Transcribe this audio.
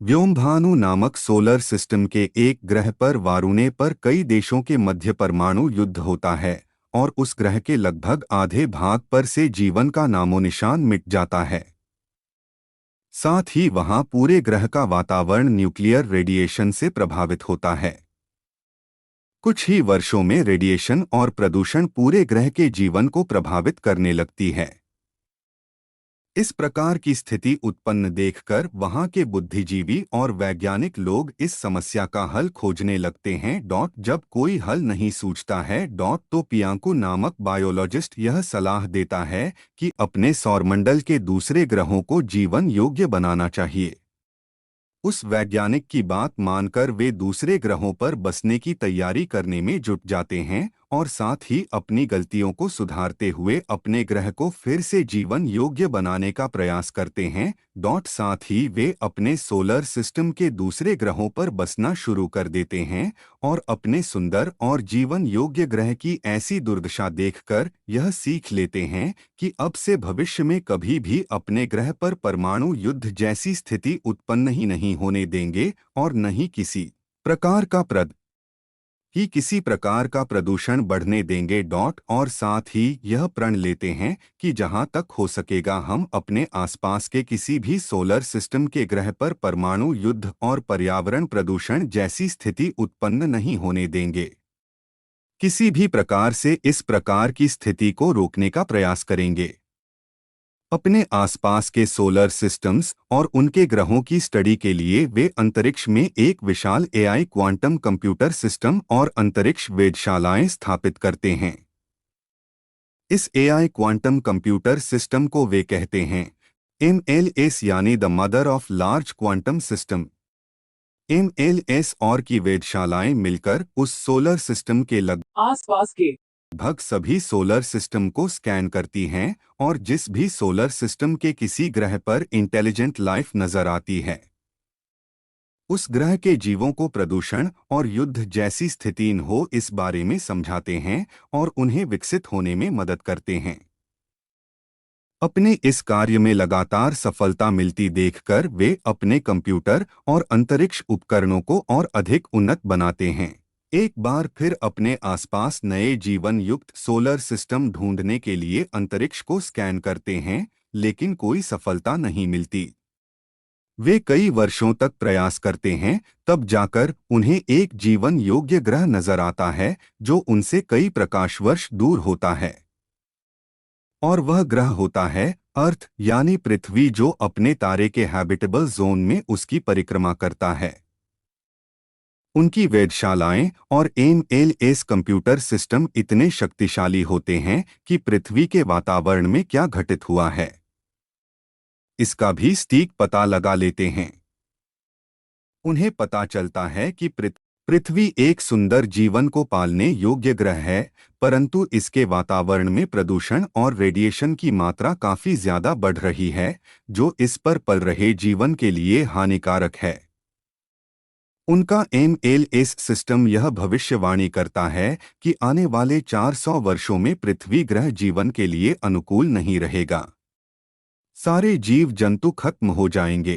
व्योमभानु नामक solar system के एक ग्रह पर वारुणे पर कई देशों के मध्य परमाणु युद्ध होता है और उस ग्रह के लगभग आधे भाग पर से जीवन का नामोनिशान मिट जाता है। साथ ही वहां पूरे ग्रह का वातावरण न्यूक्लियर रेडिएशन से प्रभावित होता है। कुछ ही वर्षों में रेडिएशन और प्रदूषण पूरे ग्रह के जीवन को प्रभावित करने लगती है। इस प्रकार की स्थिति उत्पन्न देखकर वहां के बुद्धिजीवी और वैज्ञानिक लोग इस समस्या का हल खोजने लगते हैं। जब कोई हल नहीं सूझता है तो पियांकु नामक बायोलॉजिस्ट यह सलाह देता है कि अपने सौरमंडल के दूसरे ग्रहों को जीवन योग्य बनाना चाहिए। उस वैज्ञानिक की बात मानकर वे दूसरे ग्रहों पर बसने की तैयारी करने में जुट जाते हैं और साथ ही अपनी गलतियों को सुधारते हुए अपने ग्रह को फिर से जीवन योग्य बनाने का प्रयास करते हैं। साथ ही वे अपने सोलर सिस्टम के दूसरे ग्रहों पर बसना शुरू कर देते हैं और अपने सुंदर और जीवन योग्य ग्रह की ऐसी दुर्दशा देखकर यह सीख लेते हैं कि अब से भविष्य में कभी भी अपने ग्रह पर परमाणु युद्ध जैसी स्थिति उत्पन्न ही नहीं होने देंगे और न ही किसी प्रकार का प्रदूषण बढ़ने देंगे। और साथ ही यह प्रण लेते हैं कि जहां तक हो सकेगा हम अपने आसपास के किसी भी सोलर सिस्टम के ग्रह पर परमाणु युद्ध और पर्यावरण प्रदूषण जैसी स्थिति उत्पन्न नहीं होने देंगे। किसी भी प्रकार से इस प्रकार की स्थिति को रोकने का प्रयास करेंगे। अपने आसपास के सोलर सिस्टम्स और उनके ग्रहों की स्टडी के लिए वे अंतरिक्ष में एक विशाल एआई क्वांटम कंप्यूटर सिस्टम और अंतरिक्ष वेधशालाएं स्थापित करते हैं। इस एआई क्वांटम कंप्यूटर सिस्टम को वे कहते हैं MLS, यानी the mother of large quantum system. MLS और की वेधशालाएं मिलकर उस सोलर सिस्टम के आसपास के लगभग सभी सोलर सिस्टम को स्कैन करती हैं और जिस भी सोलर सिस्टम के किसी ग्रह पर इंटेलिजेंट लाइफ नजर आती है उस ग्रह के जीवों को प्रदूषण और युद्ध जैसी स्थिति न हो इस बारे में समझाते हैं और उन्हें विकसित होने में मदद करते हैं। अपने इस कार्य में लगातार सफलता मिलती देखकर वे अपने कंप्यूटर और अंतरिक्ष उपकरणों को और अधिक उन्नत बनाते हैं। एक बार फिर अपने आसपास नए जीवन युक्त सोलर सिस्टम ढूंढने के लिए अंतरिक्ष को स्कैन करते हैं, लेकिन कोई सफलता नहीं मिलती। वे कई वर्षों तक प्रयास करते हैं, तब जाकर उन्हें एक जीवन योग्य ग्रह नजर आता है जो उनसे कई प्रकाश वर्ष दूर होता है। और वह ग्रह होता है अर्थ, यानी पृथ्वी, जो अपने तारे के हैबिटेबल जोन में उसकी परिक्रमा करता है। उनकी वेधशालाएं और MLS कंप्यूटर सिस्टम इतने शक्तिशाली होते हैं कि पृथ्वी के वातावरण में क्या घटित हुआ है इसका भी सटीक पता लगा लेते हैं। उन्हें पता चलता है कि पृथ्वी एक सुंदर जीवन को पालने योग्य ग्रह है, परंतु इसके वातावरण में प्रदूषण और रेडिएशन की मात्रा काफी ज्यादा बढ़ रही है, जो इस पर पल रहे जीवन के लिए हानिकारक है। उनका MLS सिस्टम यह भविष्यवाणी करता है कि आने वाले 400 वर्षों में पृथ्वी ग्रह जीवन के लिए अनुकूल नहीं रहेगा। सारे जीव जंतु खत्म हो जाएंगे।